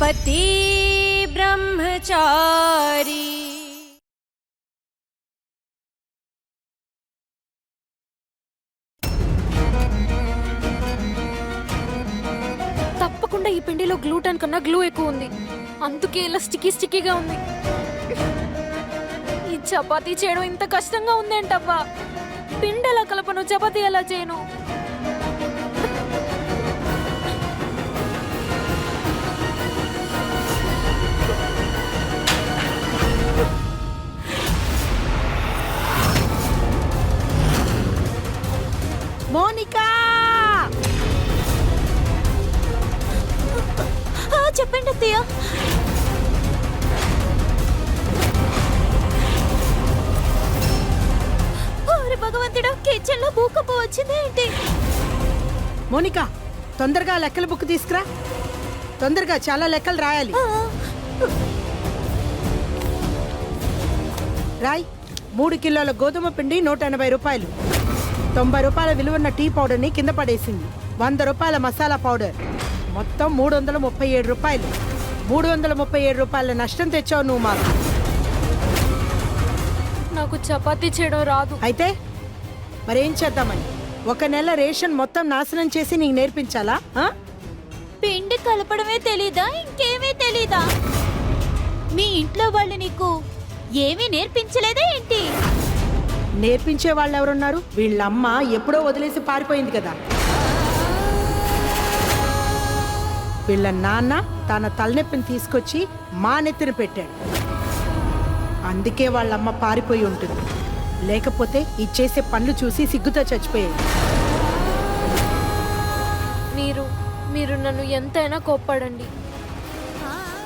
पति ब्रह्मचारी తప్పకుండా ఈ పిండిలో గ్లూటెన్ కన్నా గ్లూ ఎక్కువ ఉంది, అందుకే ఇలా స్టిక్కీగా ఉంది. ఈ చపాతీ చేయడం ఇంత కష్టంగా ఉందేంటబ్బా. పిండి ఎలా కలపను, చపాతీ ఎలా చేయను? మోనికా, చెప్పండి అత్తయ్య. భగవంతుడు, కిచెన్ లో భూకంపం వచ్చింది ఏంటి? మోనికా, తొందరగా లెక్కల బుక్ తీసుకురా. తొందరగా చాలా లెక్కలు రాయాలి. రాయ్. 3 కిలోల గోధుమ పిండి 180 రూపాయలు. 90 రూపాయల విలువన్న టీ పౌడర్ని కింద పడేసింది. 100 రూపాయల మసాలా పౌడర్, మొత్తం 337 రూపాయలు. 337 రూపాయల నష్టం తెచ్చావు నువ్వు మాకు. నాకు చపాతీ చేయడం రాదు. అయితే మరేం చేద్దామని? 1 నెల రేషన్ మొత్తం నాశనం చేసి నీకు నేర్పించాలా? పిండి కలపడమే తెలీదా? ఇంకేమీ తెలీదా? మీ ఇంట్లో వాళ్ళు నీకు ఏమీ నేర్పించలేదా ఏంటి? నేర్పించే వాళ్ళు ఎవరున్నారు? వీళ్ళమ్మ ఎప్పుడో వదిలేసి పారిపోయింది కదా. వీళ్ళ నాన్న తన తలనొప్పిని తీసుకొచ్చి మా నెత్తిన పెట్టాడు. అందుకే వాళ్ళమ్మ పారిపోయి ఉంటుంది. లేకపోతే ఇచ్చేసే పనులు చూసి సిగ్గుతో చచ్చిపోయేది. మీరు నన్ను ఎంతైనా కోప్పడండి,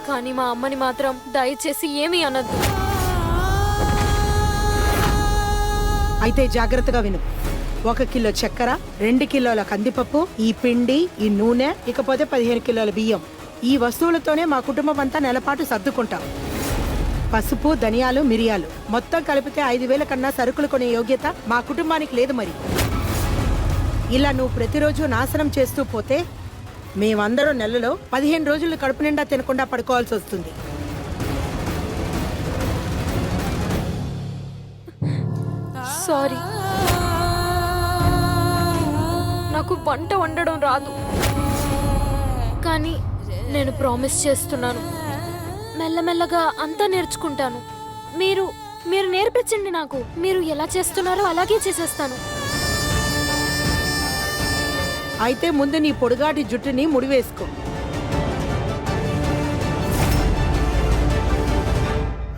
కానీ మా అమ్మని మాత్రం దయచేసి ఏమీ అనద్దు. అయితే జాగ్రత్తగా విను. 1 కిలో చక్కెర, 2 కిలోల కందిపప్పు, ఈ పిండి, ఈ నూనె, ఇకపోతే 15 కిలోల బియ్యం. ఈ వస్తువులతోనే మా కుటుంబం అంతా నెలపాటు సర్దుకుంటాం. పసుపు, ధనియాలు, మిరియాలు మొత్తం కలిపితే 5,000 కన్నా సరుకులు కొనే యోగ్యత మా కుటుంబానికి లేదు. మరి ఇలా నువ్వు ప్రతిరోజు నాశనం చేస్తూ పోతే మేమందరం నెలలో 15 రోజులు కడుపు నిండా తినకుండా పడుకోవాల్సి వస్తుంది. సారీ, నాకు వంట వండడం రాదు, కానీ నేను ప్రామిస్ చేస్తున్నాను, మెల్లమెల్లగా అంతా నేర్చుకుంటాను. మీరు నేర్పించండి నాకు. మీరు ఎలా చేస్తున్నారో అలాగే చేసేస్తాను. అయితే ముందు నీ పొడుగాటి జుట్టుని ముడివేసుకో.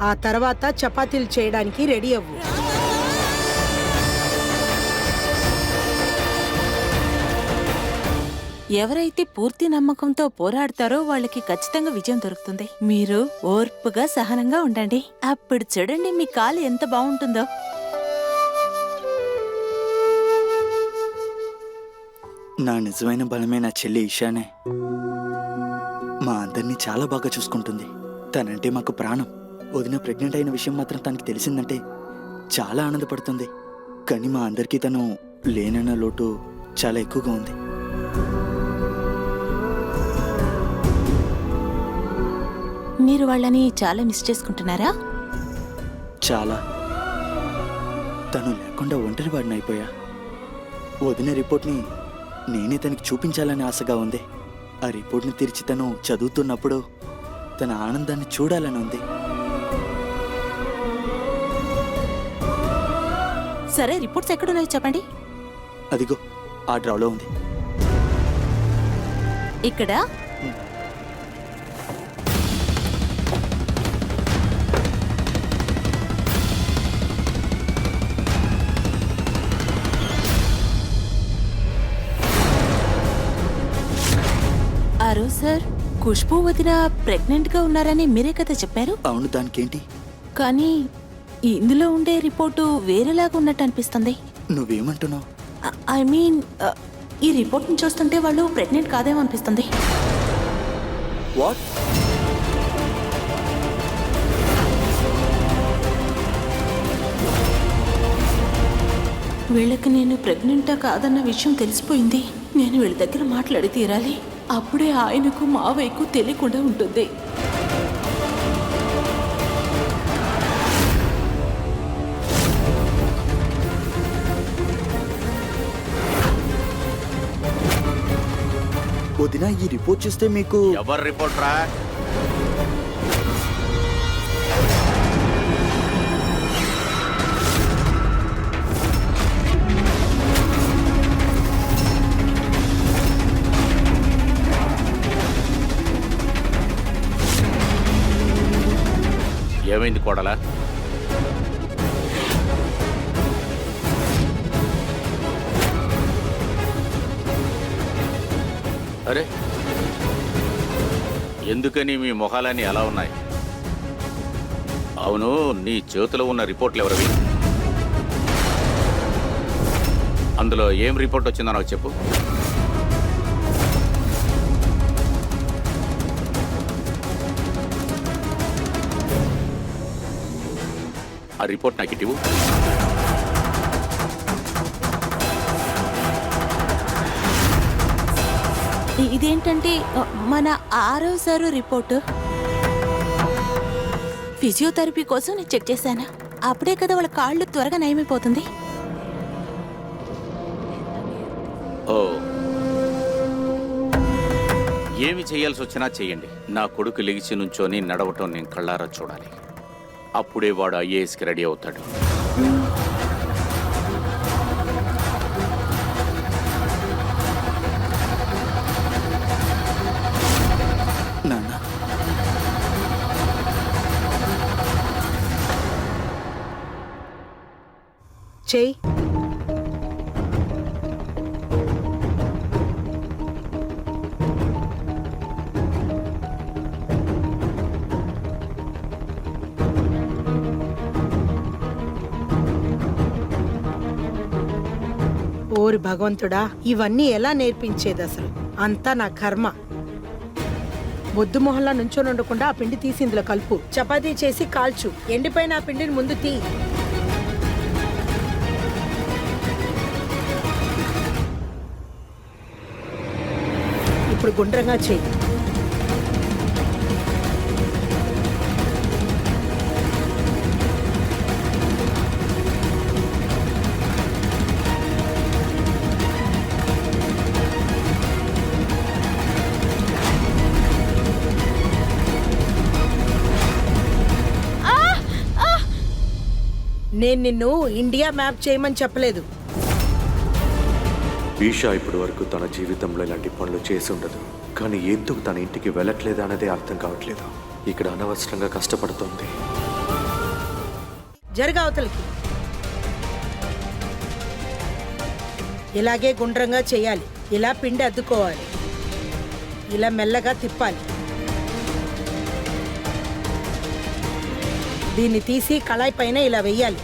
ఆ తర్వాత చపాతీలు చేయడానికి రెడీ అవ్వు. ఎవరైతే పూర్తి నమ్మకంతో పోరాడతారో వాళ్ళకి ఖచ్చితంగా విజయం దొరుకుతుంది. మీరు ఓర్పుగా సహనంగా ఉండండి. అప్పుడు చూడండి మీ కాలు ఎంత బాగుంటుందో. నా నిజమైన బలమే నా చెల్లి ఈశానే. మా అందరినీ చాలా బాగా చూసుకుంటుంది. తనంటే మాకు ప్రాణం. వదిన ప్రెగ్నెంట్ అయిన విషయం మాత్రం తనకి తెలిసిందంటే చాలా ఆనందపడుతుంది. కానీ మా అందరికీ తను లేనన్న లోటు చాలా ఎక్కువగా ఉంది. మీరు వాళ్ళని చాలా మిస్ చేసుకుంటున్నారా? చాలా. తను లేకుండా ఒంటరి వాడిని అయిపోయా. వదిన రిపోర్ట్ని నేనే తనకి చూపించాలని ఆశగా ఉంది. ఆ రిపోర్ట్ని తెరిచి తను చదువుతున్నప్పుడు తన ఆనందాన్ని చూడాలని ఉంది. సరే, రిపోర్ట్స్ ఎక్కడున్నాయో చెప్పండి. అదిగో ఆ డ్రాలో ఉంది. ఇక్కడ అరు సార్, ఖుష్బూ వదిన ప్రెగ్నెంట్ గా ఉన్నారని మీరే కదా చెప్పారు? అవును, దానికేంటి? కానీ ఇందులో ఉండే రిపోర్టు వేరేలాగా ఉన్నట్టు అనిపిస్తుంది. నువ్వేమంటున్నావు? ఐ మీన్, ఈ రిపోర్ట్ని చూస్తుంటే వాళ్ళు ప్రెగ్నెంట్ కాదేమో అనిపిస్తుంది. వాట్? వీళ్ళకి నేను ప్రెగ్నెంటా కాదన్న విషయం తెలిసిపోయింది. నేను వీళ్ళ దగ్గర మాట్లాడి తీరాలి. అప్పుడే ఆయనకు మావయ్యకు తెలియకుండా ఉంటుంది. వదిన ఈ రిపోర్ట్ చూస్తే మీకు ఎవరు రిపోర్ట్ రా? ఏమైంది కోడలా? అరే, ఎందుకని మీ మొహాలన్నీ అలా ఉన్నాయి? అవును, నీ చేతిలో ఉన్న రిపోర్ట్లు ఎవరివి? అందులో ఏం రిపోర్ట్ వచ్చిందో నాకు చెప్పు. ఆ రిపోర్ట్ నాకు ఇటివు. ఇదేంటంటే మన 6వ రిపోర్టు. ఫిజియోథెరపీ కోసం నేను చెక్ చేశాను. అప్పుడే కదా వాళ్ళ కాళ్ళు త్వరగా నయమైపోతుంది. ఓ, ఏమి చేయాల్సి వచ్చినా చెయ్యండి. నా కొడుకు లెగిసి నుంచొని నడవటం నేను కళ్ళారా చూడాలి. అప్పుడే వాడు ఐఏఎస్కి రెడీ అవుతాడు. నాన్న చెయ్యి. ఓరి భగవంతుడా, ఇవన్నీ ఎలా నేర్పించేది అసలు? అంతా నా కర్మ. బొద్దు మొహల్లా నుంచొని ఉండకుండా ఆ పిండి తీసి ఇందులో కలుపు. చపాతీ చేసి కాల్చు. ఎండిపోయిన ఆ పిండిని ముందు తీ. ఇప్పుడు గుండ్రంగా చెయ్యి. నేను నిన్ను ఇండియా మ్యాప్ చేయమని చెప్పలేదు. ఈషా ఇప్పటి వరకు తన జీవితంలో ఇలాంటి పనులు చేసి ఉండదు. కానీ ఎందుకు తన ఇంటికి వెళ్ళట్లేదు అన్నదే అర్థం కావట్లేదు. ఇక్కడ అనవసరంగా కష్టపడుతోంది. జరగ అవతలికి. ఇలాగే గుండ్రంగా చేయాలి. ఇలా పిండి అద్దుకోవాలి. ఇలా మెల్లగా తిప్పాలి. దీన్ని తీసి కళాయి పైన ఇలా వెయ్యాలి.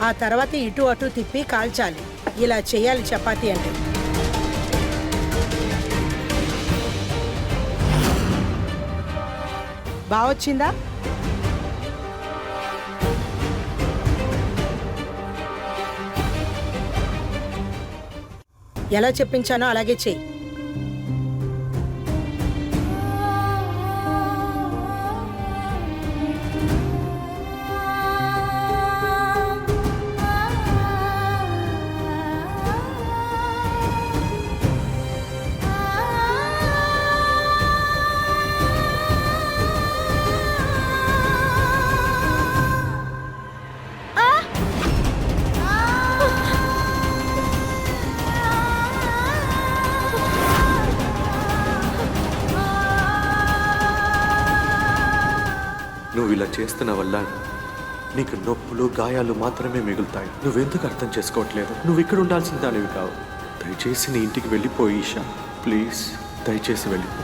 ఆ తర్వాత ఇటు అటు తిప్పి కాల్చాలి. ఇలా చేయాలి చపాతీ అంటే. బాగొచ్చిందా? ఎలా చెప్పించానో అలాగే చెయ్యి. నువ్వు ఇలా చేస్తున్న వల్ల నీకు నొప్పులు గాయాలు మాత్రమే మిగులుతాయి. నువ్వెందుకు అర్థం చేసుకోవట్లేదు? నువ్వు ఇక్కడ ఉండాల్సిన దానివి కావు. దయచేసి నీ ఇంటికి వెళ్ళిపోయి ఈషా, ప్లీజ్ దయచేసి వెళ్ళిపో.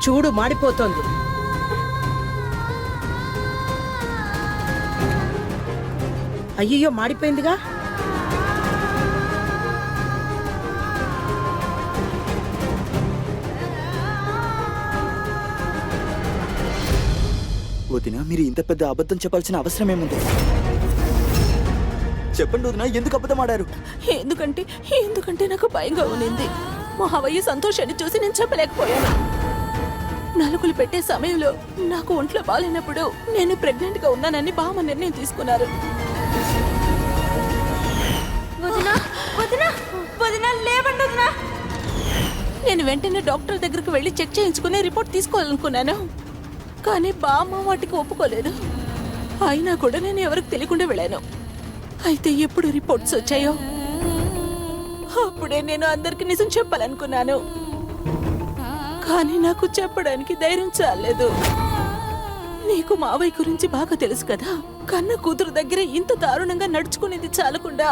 చూడు మాడిపోతోంది. అయ్యయ్యో మాడిపోయిందిగా. వదినా మీరు ఇంత పెద్ద అబద్ధం చెప్పాల్సిన అవసరం ఏముంది? చెప్పండి వదినా, ఎందుకు అబద్ధం ఆడారు? ఎందుకంటే నాకు భయంగా ఉన్నింది. మావయ్య సంతోషాన్ని చూసి నేను చెప్పలేకపోయాను. నలుగులు పెట్టే సమయంలో నాకు ఒంట్లో బాగాలేనప్పుడు నేను ప్రెగ్నెంట్ గా ఉన్నానని బామ్మ నిర్ణయం తీసుకున్నారు. వదినా వదినా వదినా లేవండి వదినా. నేను వెంటనే డాక్టర్ దగ్గరికి వెళ్లి చెక్ చేయించుకుని రిపోర్ట్ తీసుకోవాలనుకున్నాను. కానీ బామ్మ వాటికి ఒప్పుకోలేదు. అయినా కూడా నేను ఎవరికి తెలియకుండా వెళ్ళాను. అయితే ఎప్పుడు రిపోర్ట్స్ వచ్చాయో అప్పుడే నేను అందరికి నిజం చెప్పాలనుకున్నాను. కానీ నాకు చెప్పడానికి ధైర్యం చాలేదు. నీకు మావయ్య గురించి బాగా తెలుసు కదా. కన్న కూతురు దగ్గర ఇంత దారుణంగా నడుచుకునేది చాలకుండా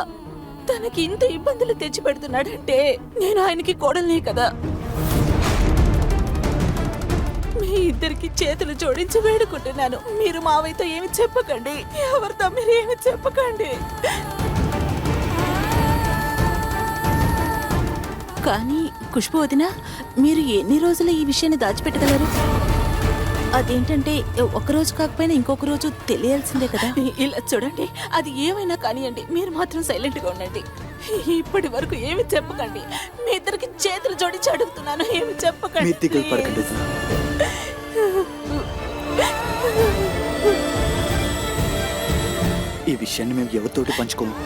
తనకి ఇంత ఇబ్బందులు తెచ్చి పెడుతున్నాడంటే నేను ఆయనకి కోడలే కదా. మీ ఇద్దరికి చేతులు జోడించి వేడుకుంటున్నాను. మీరు మావయ్యతో ఏమి చెప్పకండి. ఎవరితో మీరు ఏమి చెప్పకండి. కానీ ఖుష్బు వదినా, మీరు ఎన్ని రోజులు ఈ విషయాన్ని దాచిపెట్టగలరు? అదేంటంటే ఒకరోజు కాకపోయినా ఇంకొక రోజు తెలియాల్సిందే కదా. ఇలా చూడండి, అది ఏమైనా కానివ్వండి, మీరు మాత్రం సైలెంట్ గా ఉండండి. ఇప్పటి వరకు ఏమి చెప్పకండి. మీ ఇద్దరికి చేతులు జోడించి అడుగుతున్నాను, ఏమి చెప్పకండి. మీరు దిగులు పడకండి వదినా. ఈ విషయాన్ని మేము ఎవరితోటి పంచుకోము.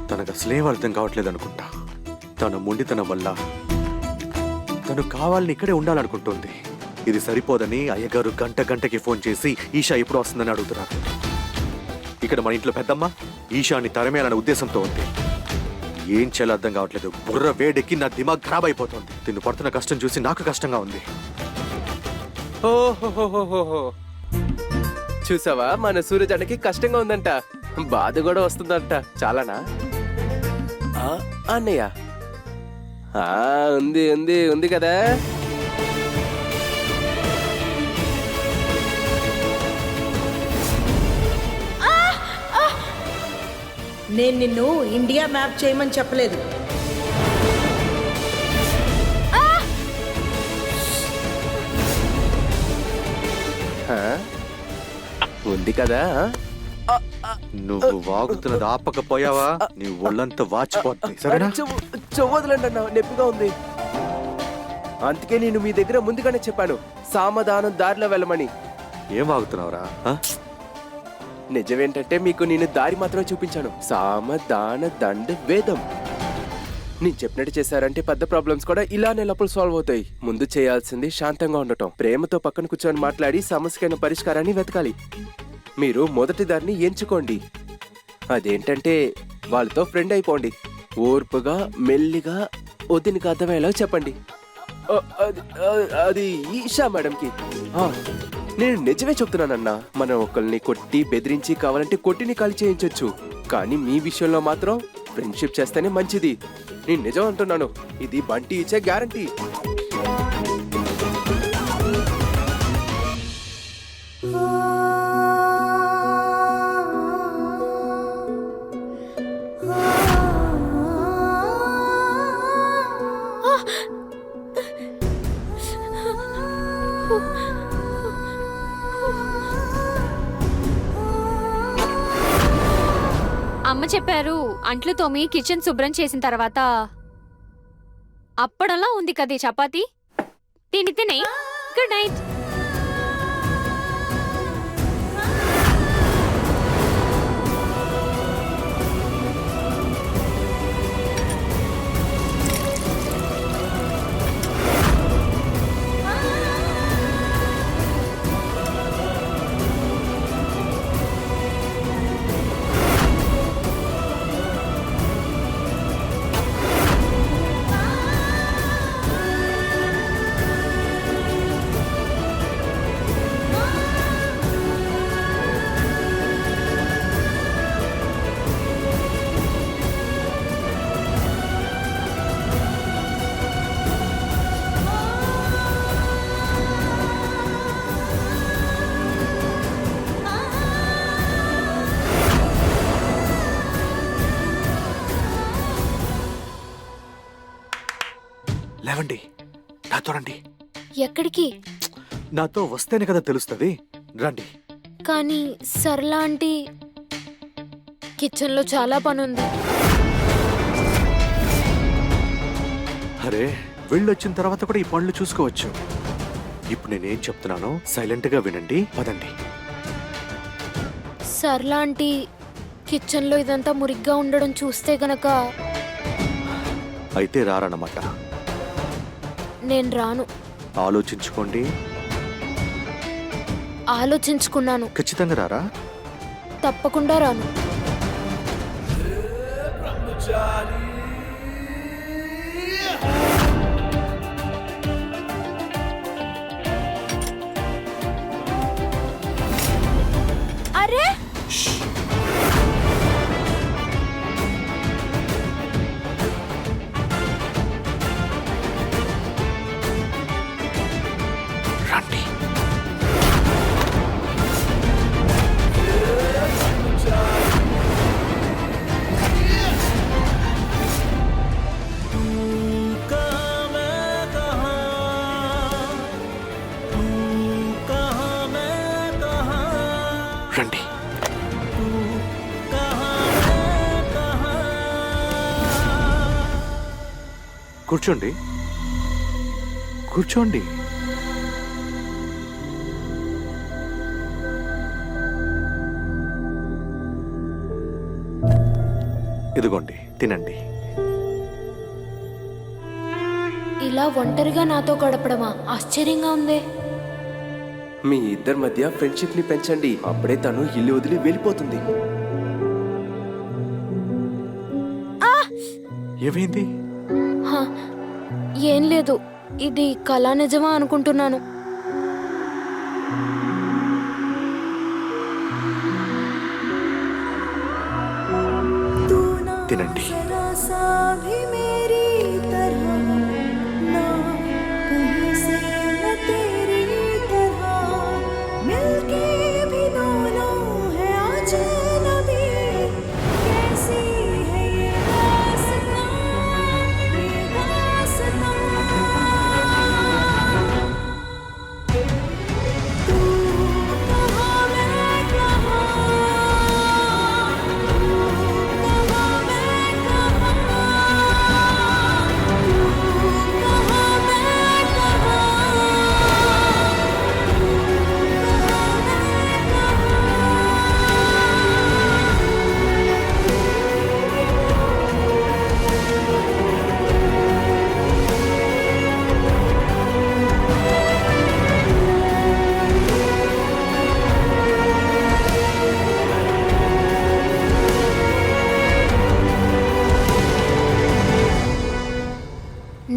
తనకు అసలేం అర్థం కావట్లేదు అనుకుంటా. తన మొండితనం వల్ల తను కావాలని ఇక్కడే ఉండాలనుకుంటుంది. ఇది సరిపోదని అయ్యగారు గంటకి ఫోన్ చేసి ఈషా ఎప్పుడు వస్తుందని అడుగుతున్నారు. ఇక్కడ మన ఇంట్లో పెద్దమ్మ ఈషాని తరమేయాలనే ఉద్దేశంతో ఉంది. ఏం చేయాలో అర్థం కావట్లేదు. బుర్ర వేడెక్కి నా దిమాగ్ ఖరాబ్ అయిపోతుంది. తిన్ను పడుతున్న కష్టం చూసి నాకు కష్టంగా ఉంది. ఓహోహోహోహో, చూసావా, మన సూర్యజానికి కష్టంగా ఉందంట, బాధ కూడా వస్తుందంట. చాలానా అన్నయ్య? ఉంది ఉంది ఉంది కదా. నేను నిన్ను ఇండియా మ్యాప్ చేయమని చెప్పలేదు. ఉంది కదా. నువ్వు వాగుతున్నది ఆపకపోయావా నీ ఒళ్ళంతా వాచిపోతుంది. సరేనా? చెవ్వదులండి అన్న, నొప్పిగా ఉంది. అందుకే నేను మీ దగ్గర ముందుగానే చెప్పాను, సామధానం దారిలో వెళ్ళమని. ఏం వాగుతున్నావురా? నిజమేంటంటే మీకు నేను దారి మాత్రం చూపించాను. సామధాన దండ వేదం. నేను చెప్పినట్టు చేశారంటే పెద్ద ప్రాబ్లమ్స్ కూడా ఇలానే లోపల సాల్వ్ అవుతాయి. ముందు చేయాల్సింది శాంతంగా ఉండటం. ప్రేమతో పక్కన కూర్చొని మాట్లాడి సమస్యకైన పరిష్కారాన్ని వెతకాలి. మీరు మొదటి దారిని ఎంచుకోండి. అదేంటంటే వాళ్ళతో ఫ్రెండ్ అయిపోండి. ఓర్పుగా మెల్లిగా వదినికి అర్థమయ్యేలా చెప్పండి. అది ఈషా మేడంకి. నేను నిజమే చెప్తున్నానన్నా. మనం ఒకరిని కొట్టి బెదిరించి కావాలంటే కొట్టిని కాల్ చేయించొచ్చు. కానీ మీ విషయంలో మాత్రం ఫ్రెండ్షిప్ చేస్తేనే మంచిది. నేను నిజం అంటున్నాను. ఇది బంటి ఇచ్చే గ్యారంటీ. అమ్మ చెప్పారు, అంట్లు తోమి కిచెన్ శుభ్రం చేసిన తర్వాత అప్పడంలా ఉంది కదే చపాతి, తిని తినే. Good night. నాతో రండి. ఎక్కడికి? నాతో వస్తేనే కదా తెలుస్తుంది. రండి. కానీ సరళ ఆంటీ కిచెన్లో చాలా పని ఉంది. అరే వెళ్ళొచ్చిన తర్వాత కూడా ఈ పనులు చూసుకోవచ్చు. ఇప్పుడు నేనేం చెప్తున్నానో సైలెంట్ గా వినండి. పదండి. సరళ ఆంటీ కిచెన్లో ఇదంతా మురిగ్గా ఉండడం చూస్తే గనక అయితే రారన్నమాట. నేను రాను. ఆలోచించుకోండి. ఆలోచించుకున్నాను. ఖచ్చితంగా రారా? తప్పకుండా రాను. అరే రండి. రండి. కూర్చోండి. కూర్చోండి. ఇదిగోండి తినండి. ఇలా ఒంటరిగా నాతో గడపడమా? ఆశ్చర్యంగా ఉందే. మీ ఇద్దరి మధ్య ఫ్రెండ్షిప్ ని పెంచండి. అప్పుడే తను ఇల్లు వదిలి వెళ్ళిపోతుంది. ఏమైంది? హ, ఏం లేదు. ఇది కళా నిజమా అనుకుంటున్నాను. తినండి.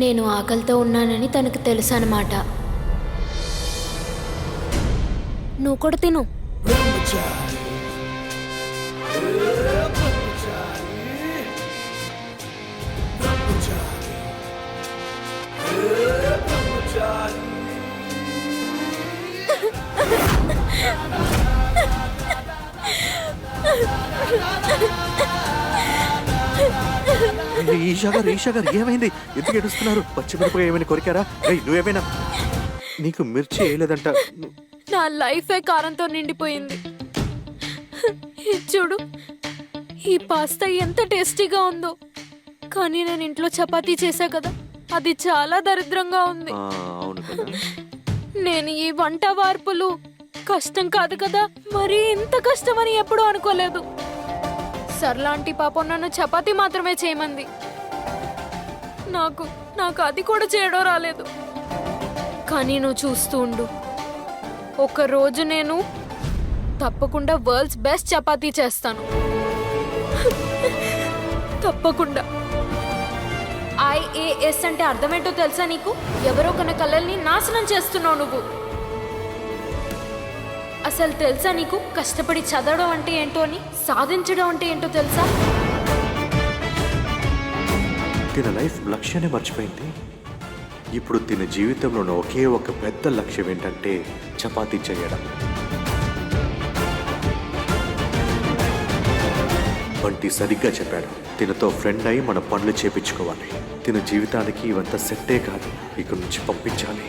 నేను ఆకలితో ఉన్నానని తనకు తెలుసు అన్నమాట. నువ్వు కూడా తిను. ఈషా గారు ఏమైంది? ఎందుకు ఏడుస్తున్నారు? పచ్చిమిరపకాయ ఏమైనా కొరికారా? నువ్వేమైనా నీకు మిర్చి వేయలేదంట. నా లైఫే కారంతో నిండిపోయింది. చూడు, ఈ పాస్తా ఎంత టేస్టీగా ఉందో. కానీ నేను ఇంట్లో చపాతీ చేశా కదా, అది చాలా దరిద్రంగా ఉంది. అవును కదా. నేను ఈ వంట వార్పులు కష్టం కాదు కదా, మరి ఇంత కష్టమని ఎప్పుడూ అనుకోలేదు. సర్లాంటి పాపం నన్ను చపాతీ మాత్రమే చేయమంది. నాకు అది కూడా చేయడం రాలేదు. కానీ నువ్వు చూస్తూ ఉండు, ఒకరోజు నేను తప్పకుండా వరల్డ్స్ బెస్ట్ చపాతీ చేస్తాను. తప్పకుండా. IAS అంటే అర్థమేంటో తెలుసా నీకు? ఎవరో కొన్న కళల్ని నాశనం చేస్తున్నావు నువ్వు. అసలు తెలుసా నీకు కష్టపడి చదవడం అంటే ఏంటో అని, సాధించడం అంటే ఏంటో తెలుసా? తిన లైఫ్ లక్ష్యాన్ని మర్చిపోయింది. ఇప్పుడు తిన జీవితంలో ఒకే ఒక పెద్ద లక్ష్యం ఏంటంటే చపాతీ చేయడం. బంటి సరిగ్గా చెప్పాడు. తినతో ఫ్రెండ్ అయి మన పనులు చేపించుకోవాలి. తిన జీవితానికి ఇవంతా సెట్టే కాదు, ఇక నుంచి పంపించాలి.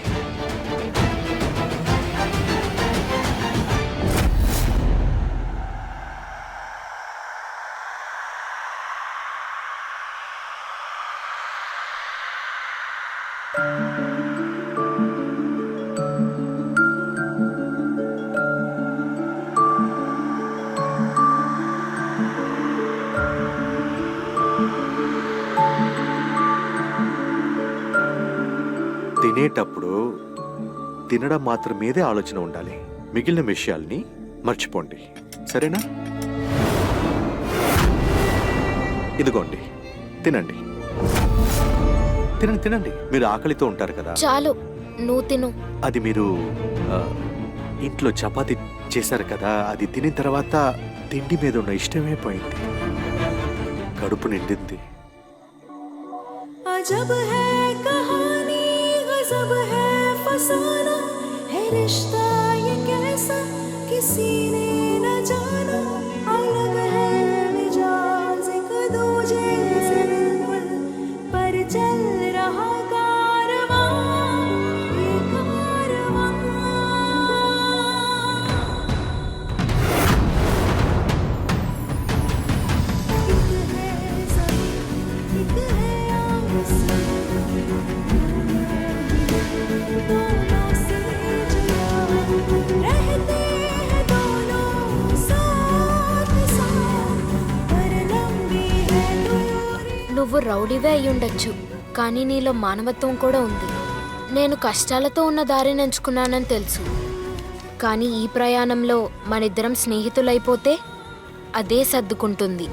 తినేటప్పుడు తినడం మాత్రం మీదే ఆలోచన ఉండాలి. మిగిలిన విషయాల్ని మర్చిపోండి, సరేనా? ఇదిగోండి, తినండి. తినండి తినండి. మీరు ఆకలితో ఉంటారు కదా. చాలు, నువ్వు తిను. అది మీరు ఇంట్లో చపాతి చేశారు కదా, అది తినిన తర్వాత తిండి మీద ఉన్న ఇష్టమే పోయింది. కడుపు నిండింది. अजब है कहानी, गजब है फसाना, है रिश्ता ये कैसा किसी ने न जाना। अलग है मिजाज एक दूजे से बिल्कुल, पर चल रहा कारवां, ये कारवां। एक है ज़मीन, एक है आसमां, दोनों से जुड़ा रहते हैं दोनों साथ साथ, पर लंबी है दूरी। నువ్వు రౌడీవే అయ్యుండొచ్చు, కానీ నీలో మానవత్వం కూడా ఉంది. నేను కష్టాలతో ఉన్న దారిని ఎంచుకున్నానని తెలుసు, కానీ ఈ ప్రయాణంలో మనిద్దరం స్నేహితులైపోతే అదే సర్దుకుంటుంది.